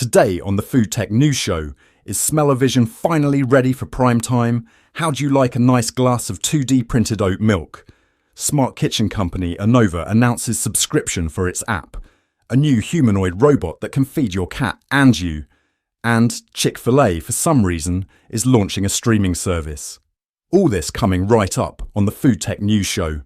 Today on the Food Tech News Show, is Smell-O-Vision finally ready for prime time? How do you like a nice glass of 2D printed oat milk? Smart kitchen company Anova announces subscription for its app. A new humanoid robot that can feed your cat and you. And Chick-fil-A, for some reason, is launching a streaming service. All this coming right up on the Food Tech News Show.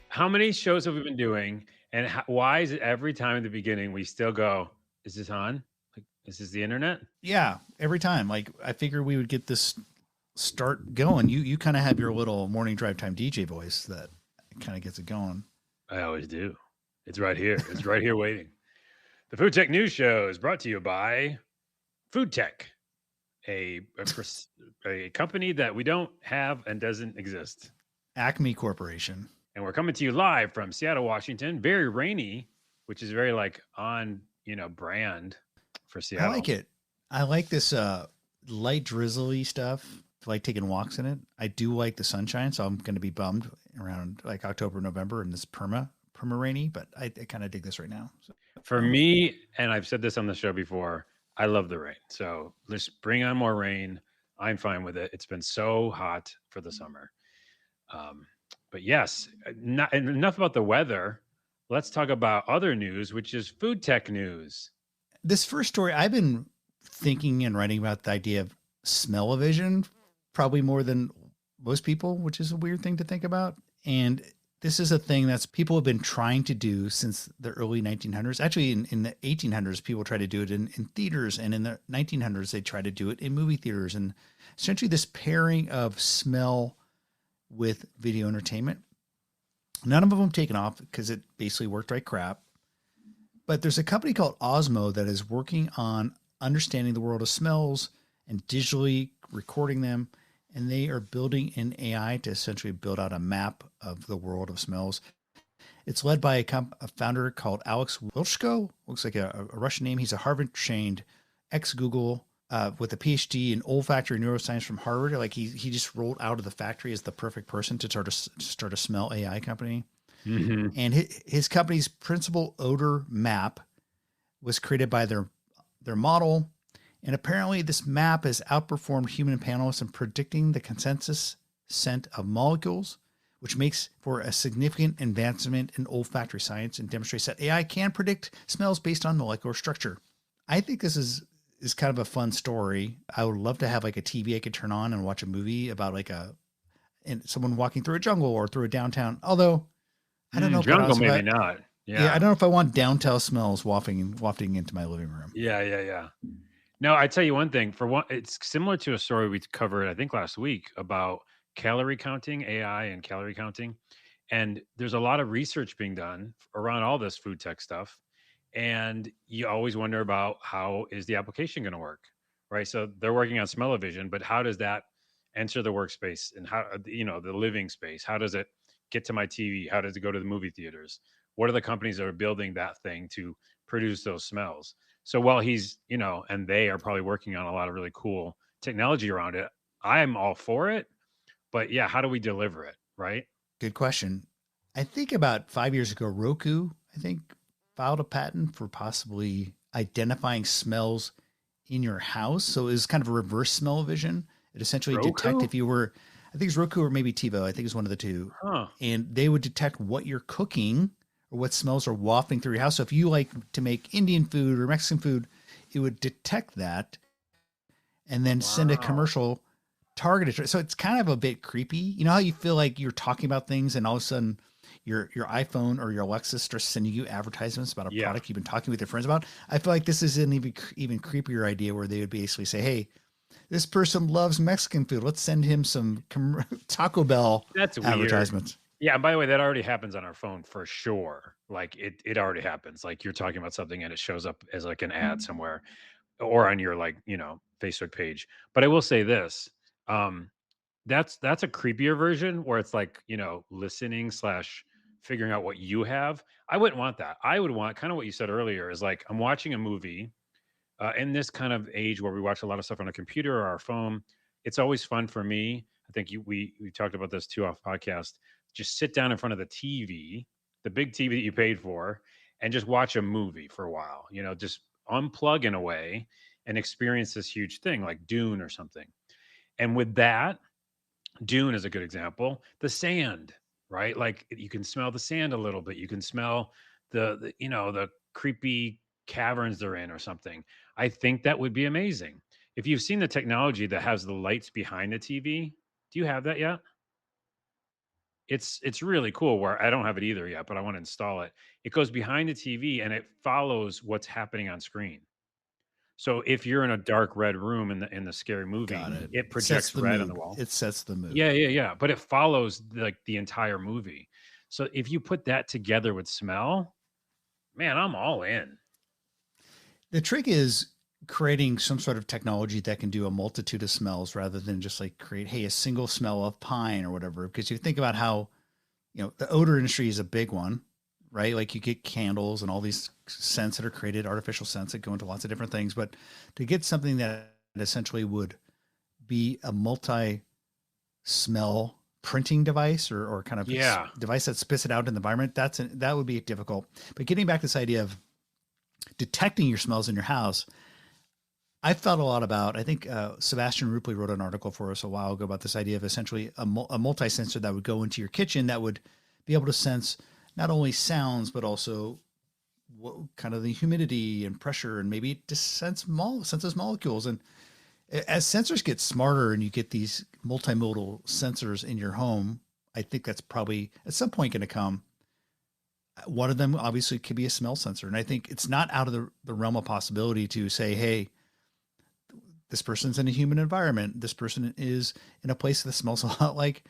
How many shows have we been doing, and why is it every time at the beginning we still go, is this on? Like, is this the internet? Yeah, every time. Like, I figured we would get this start going. You kind of have your little morning drive time DJ voice that kind of gets it going. I always do. It's right here. It's right here waiting. The Food Tech News Show is brought to you by Food Tech, a company that we don't have and doesn't exist. Acme Corporation. And we're coming to you live from Seattle, Washington. Very rainy, which is very on, brand for Seattle. I like it. I like this light drizzly stuff. I like taking walks in it. I do like the sunshine, so I'm going to be bummed around like October, November, and this perma rainy. But I kind of dig this right now. So. For me, and I've said this on the show before, I love the rain. So let's bring on more rain. I'm fine with it. It's been so hot for the summer. But yes, enough about the weather. Let's talk about other news, which is food tech news. This first story, I've been thinking and writing about the idea of smell-o-vision probably more than most people, which is a weird thing to think about. And this is a thing that's people have been trying to do since the early 1900s. Actually, in the 1800s, people tried to do it in theaters. And in the 1900s, they tried to do it in movie theaters. And essentially this pairing of smell with video entertainment. None of them have taken off because it basically worked like crap. But there's a company called Osmo that is working on understanding the world of smells and digitally recording them. And they are building an AI to essentially build out a map of the world of smells. It's led by a founder called Alex Wilshko. Looks like a Russian name. He's a Harvard-trained ex-Google with a PhD in olfactory neuroscience from Harvard. Like he just rolled out of the factory as the perfect person to start a smell AI company. Mm-hmm. And his company's Principal Odor Map was created by their model. And apparently this map has outperformed human panelists in predicting the consensus scent of molecules, which makes for a significant advancement in olfactory science and demonstrates that AI can predict smells based on molecular structure. I think this is kind of a fun story. I would love to have like a TV I could turn on and watch a movie about someone walking through a jungle or through a downtown. Although I don't know. Jungle, maybe not. Yeah. I don't know if I want downtown smells wafting into my living room. Yeah. No, I tell you one thing. For one, it's similar to a story we covered, I think last week, about calorie counting, AI and calorie counting. And there's a lot of research being done around all this food tech stuff. And you always wonder about how is the application going to work, right? So they're working on smell-o-vision, but how does that enter the workspace and how, the living space? How does it get to my TV? How does it go to the movie theaters? What are the companies that are building that thing to produce those smells? So while he's, and they are probably working on a lot of really cool technology around it, I'm all for it. But yeah, how do we deliver it, right? Good question. I think about 5 years ago, Roku, filed a patent for possibly identifying smells in your house. So it was kind of a reverse smell-o-vision. It essentially detect if you were, I think it's Roku or maybe TiVo. I think it's one of the two. Huh. And they would detect what you're cooking or what smells are wafting through your house. So if you like to make Indian food or Mexican food, it would detect that and then send a commercial targeted. So it's kind of a bit creepy. You know how you feel like you're talking about things and all of a sudden your iPhone or your Alexa starts sending you advertisements about a product you've been talking with your friends about. I feel like this is an even creepier idea where they would basically say, hey, this person loves Mexican food. Let's send him some Taco Bell advertisements. Weird. Yeah. And by the way, that already happens on our phone for sure. Like it already happens. Like you're talking about something and it shows up as like an ad somewhere or on your Facebook page. But I will say this, that's a creepier version where it's like, listening / figuring out what you have. I wouldn't want that. I would want kind of what you said earlier is like, I'm watching a movie In this kind of age where we watch a lot of stuff on a computer or our phone, it's always fun for me. I think we talked about this too off podcast. Just sit down in front of the TV, the big TV that you paid for, and just watch a movie for a while. Just unplug in a way and experience this huge thing like Dune or something. And with that, Dune is a good example. The sand, right? Like you can smell the sand a little bit. You can smell the creepy caverns they're in or something. I think that would be amazing. If you've seen the technology that has the lights behind the TV, do you have that yet? It's really cool where I don't have it either yet, but I want to install it. It goes behind the TV and it follows what's happening on screen. So if you're in a dark red room in the scary movie, Got it. it Sets projects the red on mood. the wall. It sets the mood. Yeah. But it follows like the entire movie. So if you put that together with smell, man, I'm all in. The trick is creating some sort of technology that can do a multitude of smells rather than just like create, hey, a single smell of pine or whatever. Because you think about how, the odor industry is a big one, right? Like you get candles and all these scents that are created, artificial scents that go into lots of different things. But to get something that essentially would be a multi smell printing device or kind of device that spits it out in the environment, that would be difficult. But getting back to this idea of detecting your smells in your house, I felt a lot about, I think Sebastian Rupley wrote an article for us a while ago about this idea of essentially a multi-sensor that would go into your kitchen that would be able to sense not only sounds, but also what kind of the humidity and pressure, and maybe just senses molecules. And as sensors get smarter and you get these multimodal sensors in your home, I think that's probably at some point going to come. One of them obviously could be a smell sensor. And I think it's not out of the realm of possibility to say, hey, this person's in a human environment. This person is in a place that smells a lot like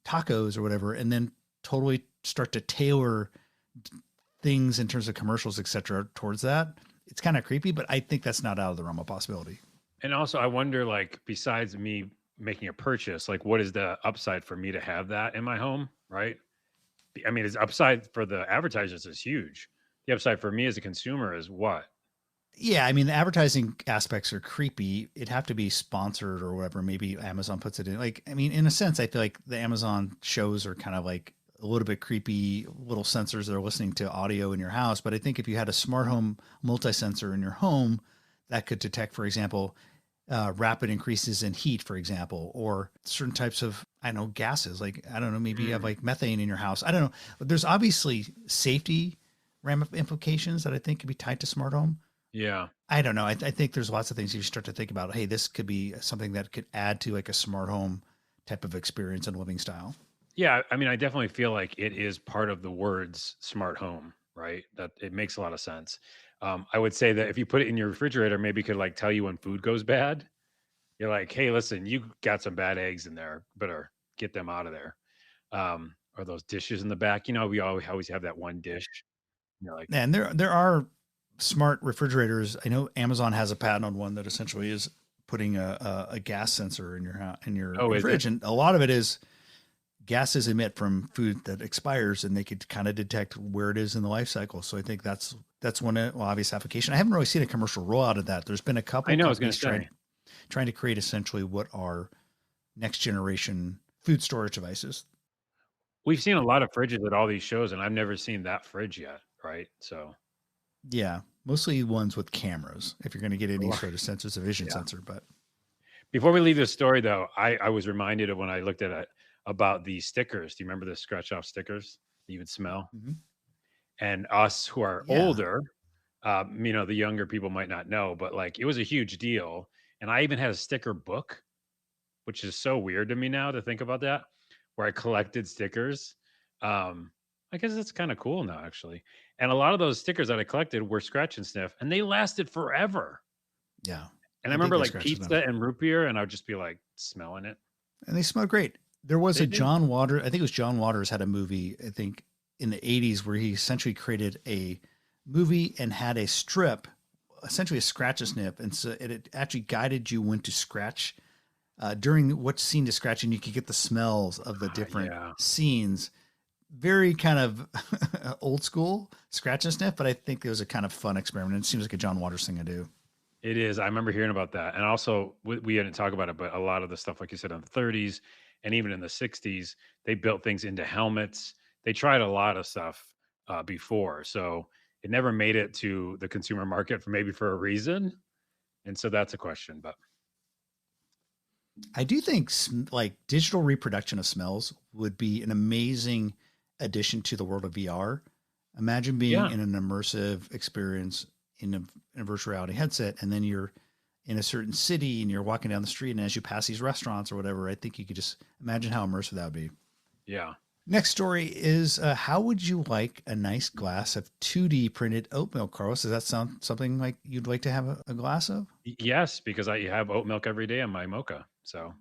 tacos or whatever, and then totally start to tailor things in terms of commercials, et cetera, towards that. It's kind of creepy, but I think that's not out of the realm of possibility. And also I wonder, like, besides me making a purchase, like what is the upside for me to have that in my home? Right. I mean, it's upside for the advertisers is huge. The upside for me as a consumer is what? Yeah, I mean, the advertising aspects are creepy. It'd have to be sponsored or whatever. Maybe Amazon puts it in. Like, I mean, in a sense, I feel like the Amazon shows are kind of like a little bit creepy little sensors that are listening to audio in your house. But I think if you had a smart home multi-sensor in your home that could detect, for example, rapid increases in heat, for example, or certain types of, I don't know, gases, like, I don't know, maybe you have like methane in your house. I don't know. But there's obviously safety implications that I think could be tied to smart home. Yeah. I don't know. I think there's lots of things you start to think about. Hey, this could be something that could add to like a smart home type of experience and living style. Yeah. I mean, I definitely feel like it is part of the words smart home, right? That it makes a lot of sense. I would say that if you put it in your refrigerator, maybe it could like tell you when food goes bad. You're like, hey, listen, you got some bad eggs in there. Better get them out of there. Or those dishes in the back. We always have that one dish. Like, And there are smart refrigerators. I know Amazon has a patent on one that essentially is putting a gas sensor in your house, in your fridge, and a lot of it is gases emit from food that expires, and they could kind of detect where it is in the life cycle. So I think that's one obvious application. I haven't really seen a commercial rollout of that. There's been a couple. I know. I was going to say, trying to create essentially what are next generation food storage devices. We've seen a lot of fridges at all these shows, and I've never seen that fridge yet. Right. So, yeah, mostly ones with cameras. If you're going to get any sort of sensors, a vision sensor. But before we leave this story, though, I was reminded of when I looked at it about the stickers. Do you remember the scratch off stickers that you would smell? Mm-hmm. And us who are older, the younger people might not know, but like it was a huge deal. And I even had a sticker book, which is so weird to me now to think about that, where I collected stickers. I guess that's kind of cool now, actually. And a lot of those stickers that I collected were scratch and sniff, and they lasted forever. Yeah. And I remember like pizza and root beer, and I would just be like smelling it. And they smell great. There was John Waters, I think it was John Waters had a movie, I think in the 80s, where he essentially created a movie and had a strip, essentially a scratch and sniff. And so it actually guided you when to scratch during what scene to scratch, and you could get the smells of the different scenes. Very kind of old school scratch and sniff, but I think it was a kind of fun experiment. It seems like a John Waters thing to do. It is. I remember hearing about that. And also, we didn't talk about it, but a lot of the stuff, like you said, in the 30s and even in the 60s, they built things into helmets. They tried a lot of stuff before. So it never made it to the consumer market for maybe for a reason. And so that's a question. But I do think like digital reproduction of smells would be an amazing addition to the world of VR. Imagine being yeah, in an immersive experience in a virtual reality headset, and then you're in a certain city and you're walking down the street, and as you pass these restaurants or whatever, I think you could just imagine how immersive that would be. yeah. Next story is how would you like a nice glass of 2D printed oat milk, Carlos? Does that sound something like you'd like to have a glass of? Yes, because I have oat milk every day in my mocha. So,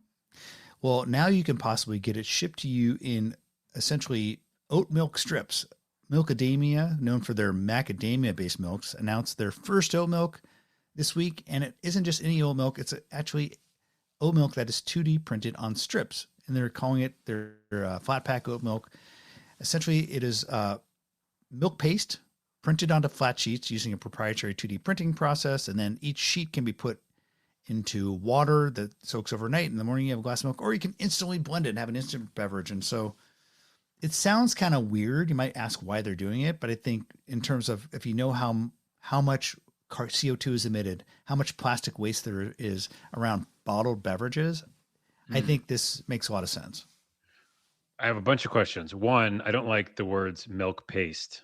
Well, now you can possibly get it shipped to you in essentially oat milk strips. Milkadamia, known for their macadamia-based milks, announced their first oat milk this week, and it isn't just any oat milk; it's actually oat milk that is 2D printed on strips, and they're calling it their flat pack oat milk. Essentially, it is milk paste printed onto flat sheets using a proprietary 2D printing process, and then each sheet can be put into water that soaks overnight. In the morning, you have a glass of milk, or you can instantly blend it and have an instant beverage. And so it sounds kind of weird. You might ask why they're doing it, but I think in terms of if you know how much CO2 is emitted, how much plastic waste there is around bottled beverages, I hmm. think this makes a lot of sense. I have a bunch of questions. One, I don't like the words milk paste.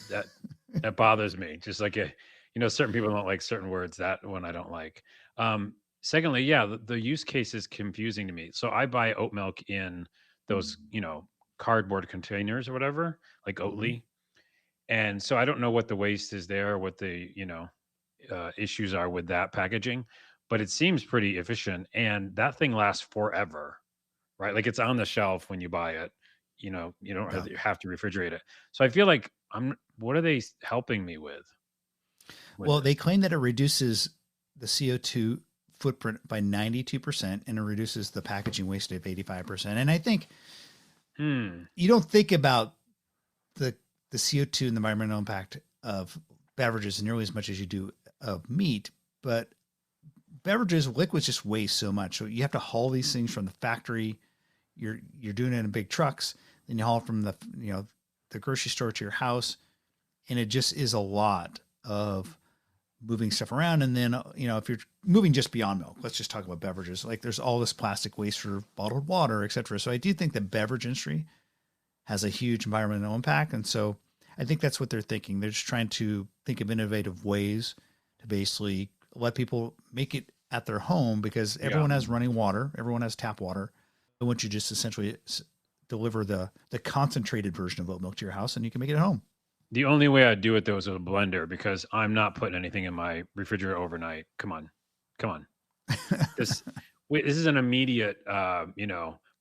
That that bothers me. Just like certain people don't like certain words. That one I don't like. Secondly, yeah, the use case is confusing to me. So I buy oat milk in those, cardboard containers or whatever, like Mhm. Oatly, and so I don't know what the waste is there, what the issues are with that packaging, but it seems pretty efficient, and that thing lasts forever, right? Like it's on the shelf when you buy it. You don't Yeah. have to refrigerate it. So I feel like what are they helping me with Well, they this? claim that it reduces the CO2 footprint by 92% and it reduces the packaging waste of 85%. And I think Hmm. you don't think about the the CO2 and the environmental impact of beverages nearly as much as you do of meat, but beverages, liquids just weigh so much. So you have to haul these things from the factory. You're doing it in big trucks, then you haul it from the grocery store to your house, and it just is a lot of moving stuff around. And then if you're moving just beyond milk, let's just talk about beverages. Like there's all this plastic waste for bottled water, et cetera. So I do think the beverage industry has a huge environmental impact. And so I think that's what they're thinking. They're just trying to think of innovative ways to basically let people make it at their home because Yeah. everyone has running water, everyone has tap water. I want you to just essentially deliver the concentrated version of oat milk to your house and you can make it at home. The only way I'd do it though is with a blender because I'm not putting anything in my refrigerator overnight. Come on, come on. This this is an immediate,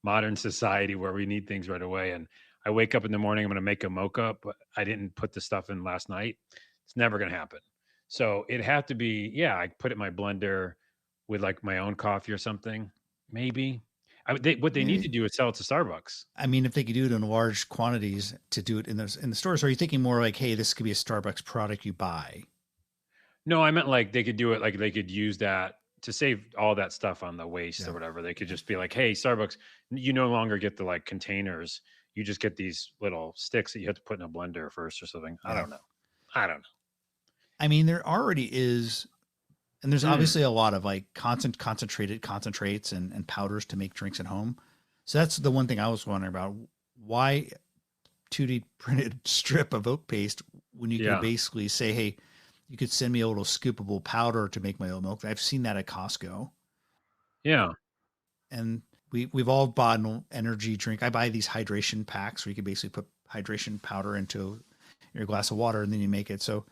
modern society where we need things right away. And I wake up in the morning, I'm going to make a mocha, but I didn't put the stuff in last night. It's never going to happen. So it had to be, yeah, I put it in my blender with like my own coffee or something, maybe. What they need to Maybe. do is sell it to Starbucks. I mean, if they could do it in large quantities to do it in the stores, are you thinking more like, hey, this could be a Starbucks product you buy? No, I meant like they could do it, like they could use that to save all that stuff on the waste or Yeah. whatever. They could just be like, hey, Starbucks, you no longer get the like containers. You just get these little sticks that you have to put in a blender first or something. I Yeah. don't know. I don't I mean, there already is, and there's know. obviously a lot of like concentrated concentrates and powders to make drinks at home. So that's the one thing I was wondering about. Why 2D printed strip of oat paste when you could Yeah. basically say, hey, you could send me a little scoopable powder to make my oat milk. I've seen that at Costco. Yeah. And we've all bought an energy drink. I buy these hydration packs where you can basically put hydration powder into your glass of water and then you make it. So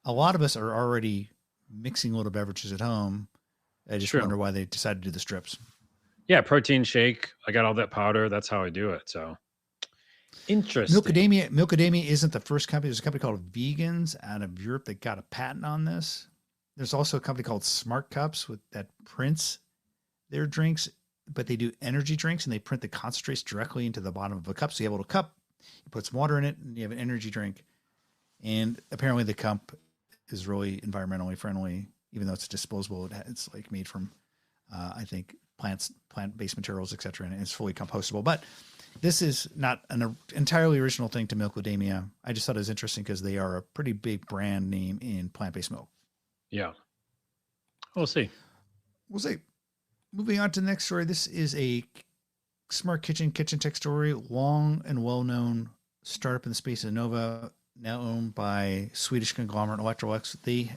a lot of us are already mixing little beverages at home. I just True. wonder why they decided to do the strips. Yeah. Protein shake. I got all that powder. That's how I do it. So interesting. Milkadamia isn't the first company. There's a company called Vegans out of Europe that got a patent on this. There's also a company called Smart Cups that prints their drinks, but they do energy drinks and they print the concentrates directly into the bottom of a cup. So you have a little cup, you put some water in it, and you have an energy drink. And apparently the cup is really environmentally friendly. even though it's disposable. It's like made from, I think, plant-based materials, etc., and it's fully compostable. But this is not an entirely original thing to Milkadamia. I just thought it was interesting because they are a pretty big brand name in plant-based milk. Yeah. We'll see. We'll see. Moving on to the next story. This is a smart kitchen tech story. Long and well-known startup in the space of Nova, now owned by Swedish conglomerate Electrolux. They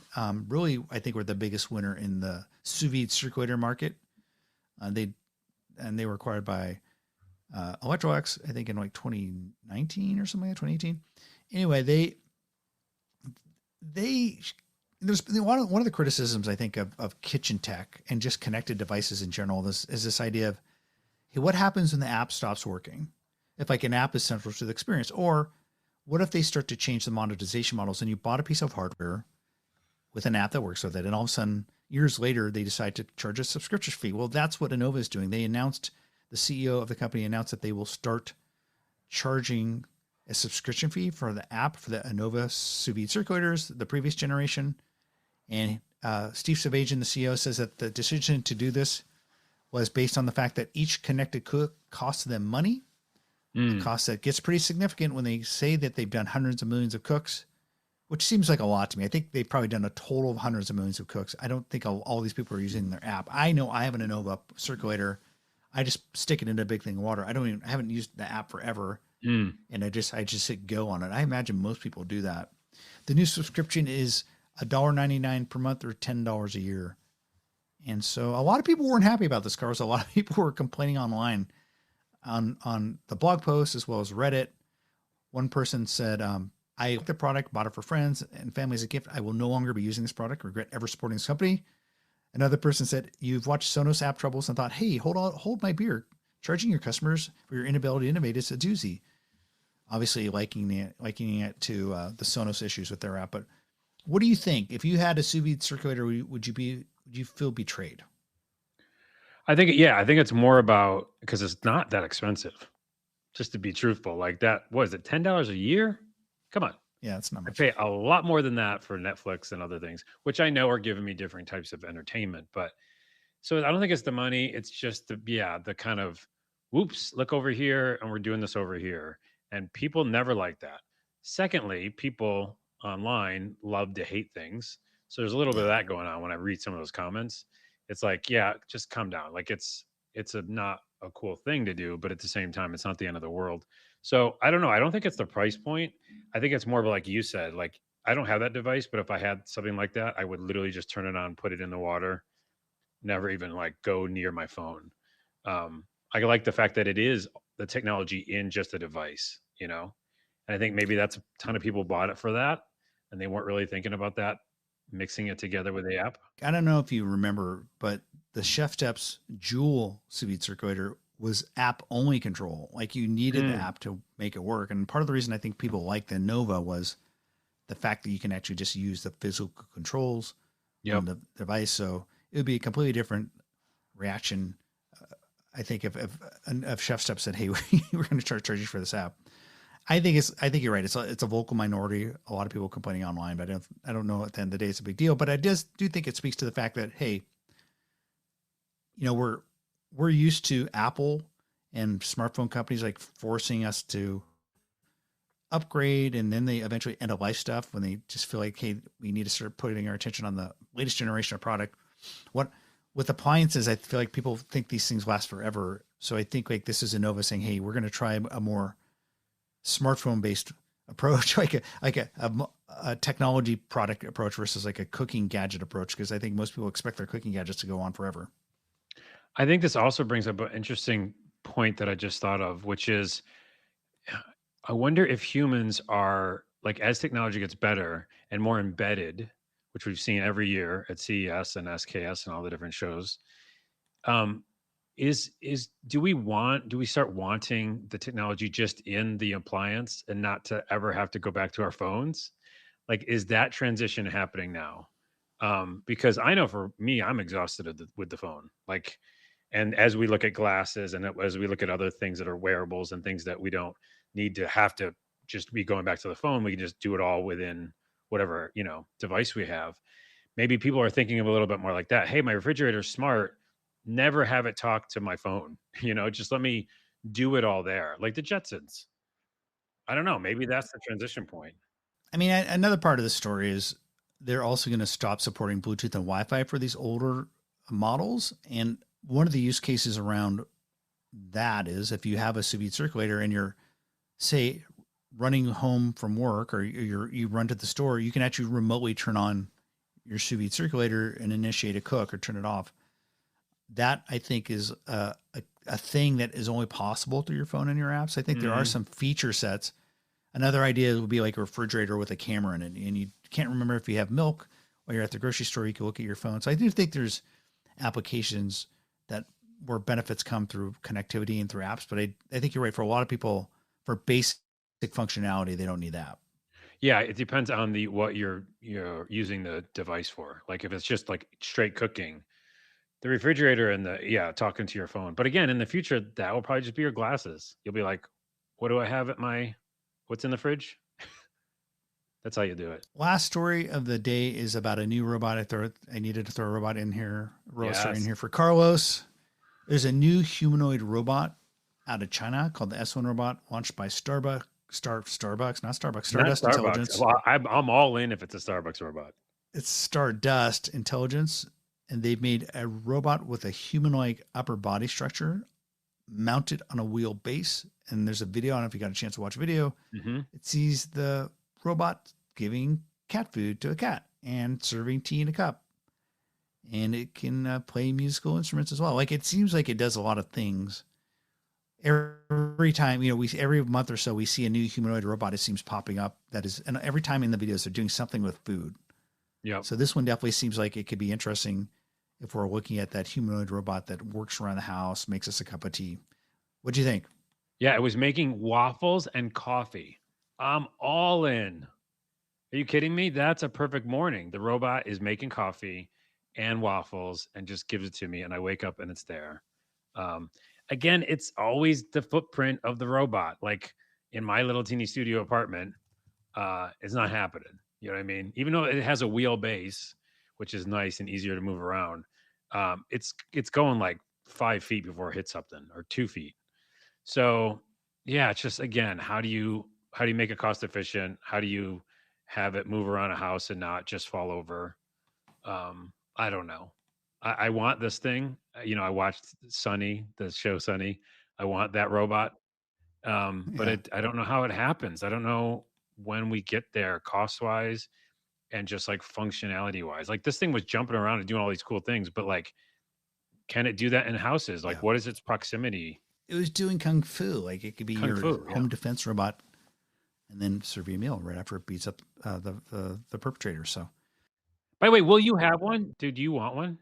really, I think, were the biggest winner in the sous vide circulator market. They were acquired by Electrolux, I think, in like 2019 or something like that, 2018. Anyway, there's one of the criticisms, I think, of kitchen tech and just connected devices in general. This is this idea of, hey, what happens when the app stops working? If like an app is central to the experience, or what if they start to change the monetization models and you bought a piece of hardware with an app that works with it, and all of a sudden, years later, they decide to charge a subscription fee? Well, that's what Innova is doing. The CEO of the company announced that they will start charging a subscription fee for the app for the Innova sous vide circulators, the previous generation. And Steve Savagian, the CEO, says that the decision to do this was based on the fact that each connected cook costs them money, a cost that gets pretty significant when they say that they've done hundreds of millions of cooks, which seems like a lot to me. I think they've probably done a total of hundreds of millions of cooks. I don't think all these people are using their app. I know I have an Innova circulator. I just stick it into a big thing of water. I haven't used the app forever. And I just hit go on it. I imagine most people do that. The new subscription is $1.99 per month or $10 a year. And so a lot of people weren't happy about this, Carlos. A lot of people were complaining online on the blog post as well as Reddit. One person said, I like the product, bought it for friends and family as a gift. I will no longer be using this product. Regret ever supporting this company. Another person said, you've watched Sonos app troubles and thought, hey, hold my beer. Charging your customers for your inability to innovate is a doozy. Obviously liking it to the Sonos issues with their app. But what do you think? If you had a sous vide circulator, would you feel betrayed? I think it's more about, because it's not that expensive, just to be truthful. Like that, what is it, $10 a year? Come on. Yeah, it's not much. I pay a lot more than that for Netflix and other things, which I know are giving me different types of entertainment. But so I don't think it's the money. It's just the kind of, whoops, look over here and we're doing this over here. And people never like that. Secondly, people online love to hate things. So there's a little bit of that going on when I read some of those comments. It's like, yeah, just calm down. Like it's not a cool thing to do, but at the same time, it's not the end of the world. So I don't know. I don't think it's the price point. I think it's more of like you said, like I don't have that device, but if I had something like that, I would literally just turn it on, put it in the water, never even like go near my phone. I like the fact that it is the technology in just a device, and I think maybe that's a ton of people bought it for that, and they weren't really thinking about that, mixing it together with the app. I don't know if you remember, but the Chef Steps Joule sous vide circulator was app only control. Like you needed the app to make it work. And part of the reason I think people liked the Nova was the fact that you can actually just use the physical controls on the device. So it would be a completely different reaction. I think if Chef Steps said, hey, we're going to charge you for this app. I think you're right. It's a vocal minority. A lot of people complaining online, but I don't know at the end of the day it's a big deal. But I do think it speaks to the fact that, hey, we're used to Apple and smartphone companies like forcing us to upgrade, and then they eventually end of life stuff when they just feel like, hey, we need to start putting our attention on the latest generation of product. With appliances, I feel like people think these things last forever. So I think like this is Innova saying, hey, we're going to try a more smartphone based approach, like a technology product approach versus like a cooking gadget approach. Because I think most people expect their cooking gadgets to go on forever. I think this also brings up an interesting point that I just thought of, which is, I wonder if humans are like, as technology gets better and more embedded, which we've seen every year at CES and SKS and all the different shows, do we start wanting the technology just in the appliance and not to ever have to go back to our phones? Like, is that transition happening now? Because I know for me, I'm exhausted with the phone. Like, and as we look at glasses and as we look at other things that are wearables and things that we don't need to have to just be going back to the phone, we can just do it all within whatever, device we have. maybe people are thinking of a little bit more like that. Hey, my refrigerator's smart. Never have it talk to my phone. Just let me do it all there, like the Jetsons. I don't know. Maybe that's the transition point. I mean, another part of the story is they're also going to stop supporting Bluetooth and Wi-Fi for these older models. And one of the use cases around that is if you have a sous vide circulator and you're, say, running home from work or you run to the store, you can actually remotely turn on your sous vide circulator and initiate a cook or turn it off. That I think is a thing that is only possible through your phone and your apps. I think there are some feature sets. Another idea would be like a refrigerator with a camera in it, and you can't remember if you have milk while you're at the grocery store. You can look at your phone. So I do think there's applications that where benefits come through connectivity and through apps. But I think you're right. For a lot of people, for basic functionality, they don't need that. Yeah, it depends on what you're using the device for. Like if it's just like straight cooking, the refrigerator and talking to your phone. But again, in the future, that will probably just be your glasses. You'll be like, what do I have what's in the fridge? That's how you do it. Last story of the day is about a new robot. I needed to throw a robot in here, story in here for Carlos. There's a new humanoid robot out of China called the S1 robot, launched by Stardust Intelligence. Well, I'm all in if it's a Starbucks robot. It's Stardust Intelligence, and they've made a robot with a human-like upper body structure mounted on a wheel base. And there's a video. I don't know if you got a chance to watch a video. Mm-hmm. It sees the robot giving cat food to a cat and serving tea in a cup. And it can play musical instruments as well. Like it seems like it does a lot of things. Every time, every month or so, we see a new humanoid robot. It seems popping up. And every time in the videos, they're doing something with food. Yeah. So this one definitely seems like it could be interesting if we're looking at that humanoid robot that works around the house, makes us a cup of tea. What do you think? Yeah, it was making waffles and coffee. I'm all in. Are you kidding me? That's a perfect morning. The robot is making coffee and waffles and just gives it to me, and I wake up and it's there. Again, it's always the footprint of the robot. Like in my little teeny studio apartment, it's not happening. You know what I mean? Even though it has a wheelbase, which is nice and easier to move around, it's going like 5 feet before it hits something, or 2 feet. So yeah, it's just, again, how do you make it cost efficient? How do you have it move around a house and not just fall over? I don't know. I want this thing. I watched Sunny, the show Sunny. I want that robot. But I don't know how it happens. I don't know when we get there cost wise and just like functionality wise. Like this thing was jumping around and doing all these cool things, but like, can it do that in houses? Like, what is its proximity? It was doing kung fu. Like it could be your home defense robot, and then serve you a meal right after it beats up the perpetrator. So, by the way, will you have one? Do you want one?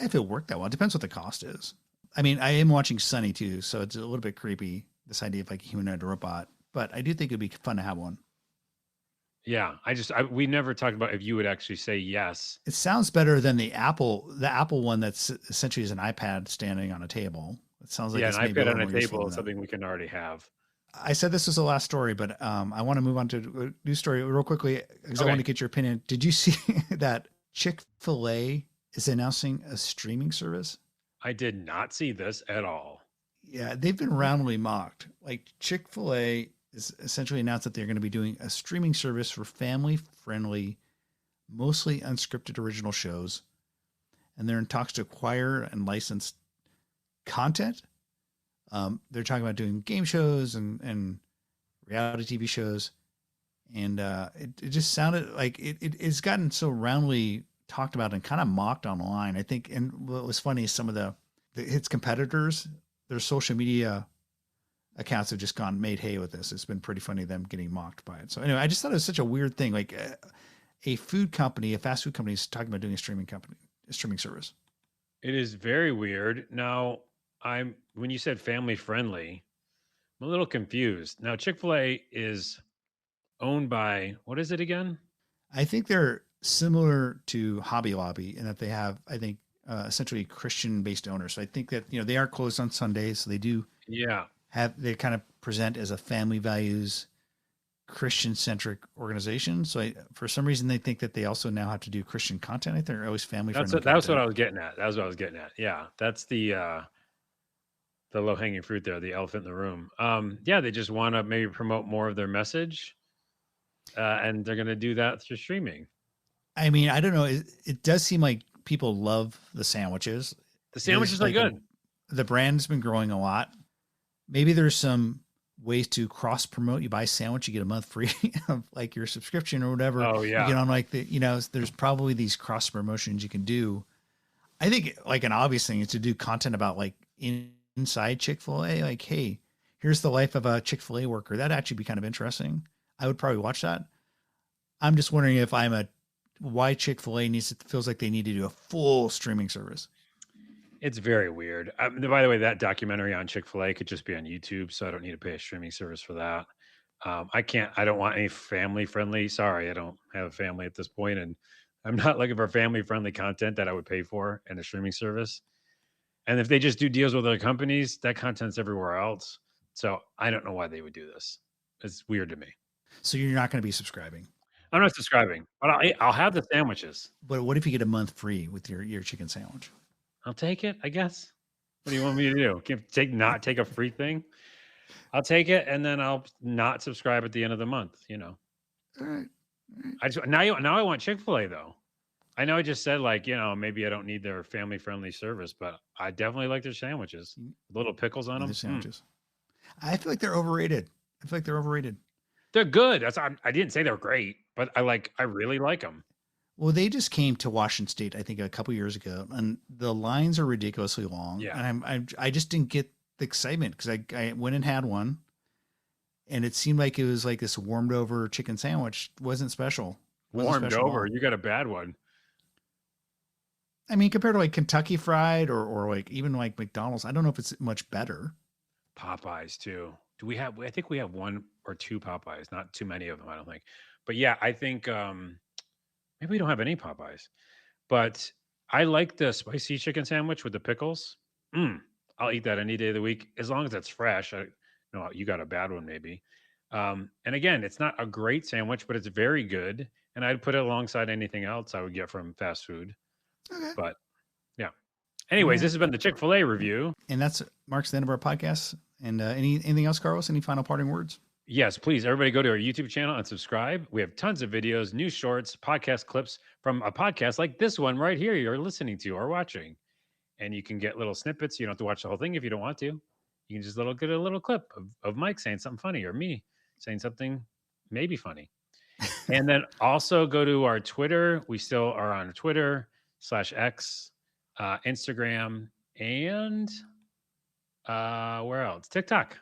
If it worked that well, it depends what the cost is. I mean, I am watching Sunny too, so it's a little bit creepy, this idea of like a humanoid robot. But I do think it'd be fun to have one. Yeah, we never talked about if you would actually say yes. It sounds better than the Apple one that's essentially is an iPad standing on a table. It sounds like an iPad on a table is something we can already have. I said this was the last story, but I want to move on to a new story real quickly because I want to get your opinion. Did you see that Chick-fil-A is announcing a streaming service? I did not see this at all. Yeah, they've been roundly mocked. Like Chick-fil-A is essentially announced that they're going to be doing a streaming service for family-friendly, mostly unscripted original shows. And they're in talks to acquire and license content. They're talking about doing game shows and reality TV shows. And it just sounded like it's gotten so roundly talked about and kind of mocked online, I think. And what was funny is some of its competitors, their social media accounts have just made hay with this. It's been pretty funny them getting mocked by it. So anyway, I just thought it was such a weird thing. Like a food company, a fast food company is talking about doing a streaming service. It is very weird. Now, when you said family friendly, I'm a little confused. Now, Chick-fil-A is owned by, what is it again? I think they're similar to Hobby Lobby in that they have, I think, essentially Christian-based owners. So I think that, they are closed on Sundays. So they do they kind of present as a family values Christian-centric organization. So for some reason, they think that they also now have to do Christian content. I think they're always family-friendly. That's what I was getting at. That was what I was getting at. Yeah, that's the low-hanging fruit there, the elephant in the room. Yeah, they just want to maybe promote more of their message, and they're going to do that through streaming. I mean, I don't know. It does seem like people love the sandwiches. The sandwiches are good. The brand's been growing a lot. Maybe there's some ways to cross promote. You buy a sandwich, you get a month free of like your subscription or whatever. Oh yeah. You get on like there's probably these cross promotions you can do. I think like an obvious thing is to do content about like inside Chick-fil-A. Like, hey, here's the life of a Chick-fil-A worker. That'd actually be kind of interesting. I would probably watch that. I'm just wondering if why Chick-fil-A feels like they need to do a full streaming service. It's very weird. By the way, that documentary on Chick-fil-A could just be on YouTube, so I don't need to pay a streaming service for that. I don't want any family friendly. Sorry, I don't have a family at this point, and I'm not looking for family friendly content that I would pay for in a streaming service. And if they just do deals with other companies, that content's everywhere else. So I don't know why they would do this. It's weird to me. So you're not going to be subscribing? I'm not subscribing, but I'll have the sandwiches. But what if you get a month free with your chicken sandwich? I'll take it, I guess. What do you want me to do? Not take a free thing? I'll take it, and then I'll not subscribe at the end of the month. All right. Now I want Chick-fil-A though. I know I just said maybe I don't need their family friendly service, but I definitely like their sandwiches. Little pickles on them. Sandwiches. I feel like they're overrated. They're good. I didn't say they're great, but I really like them. Well, they just came to Washington State, I think, a couple years ago, and the lines are ridiculously long. Yeah. And I just didn't get the excitement because I went and had one, and it seemed like it was like this warmed over chicken sandwich. It wasn't special. Warmed over? You got a bad one. I mean, compared to like Kentucky Fried or like even like McDonald's, I don't know if it's much better. Popeyes too. I think we have one or two Popeyes, not too many of them, I don't think. But yeah, I think maybe we don't have any Popeyes, but I like the spicy chicken sandwich with the pickles. I'll eat that any day of the week as long as it's fresh. No, you got a bad one maybe. And again, it's not a great sandwich, but it's very good. And I'd put it alongside anything else I would get from fast food. Okay. But yeah. Anyways, this has been the Chick-fil-A review. And that marks the end of our podcast. And anything else, Carlos? Any final parting words? Yes, please. Everybody go to our YouTube channel and subscribe. We have tons of videos, news shorts, podcast clips from a podcast like this one right here you're listening to or watching. And you can get little snippets. You don't have to watch the whole thing if you don't want to. You can just get a little clip of Mike saying something funny or me saying something maybe funny. And then also go to our Twitter. We still are on Twitter /X, Instagram, and where else? TikTok.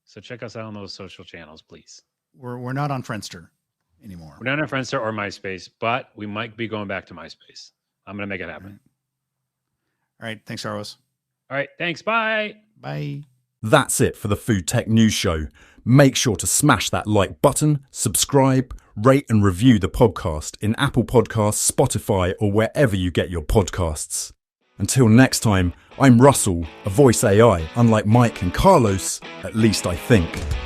So check us out on those social channels, please. We're not on Friendster anymore. We're not on Friendster or MySpace, but we might be going back to MySpace. I'm going to make it happen. All right. Thanks, Carlos. All right. Thanks. Bye. Bye. That's it for the Food Tech News Show. Make sure to smash that like button, subscribe, rate and review the podcast in Apple Podcasts, Spotify, or wherever you get your podcasts. Until next time, I'm Russell, a voice AI, unlike Mike and Carlos, at least I think.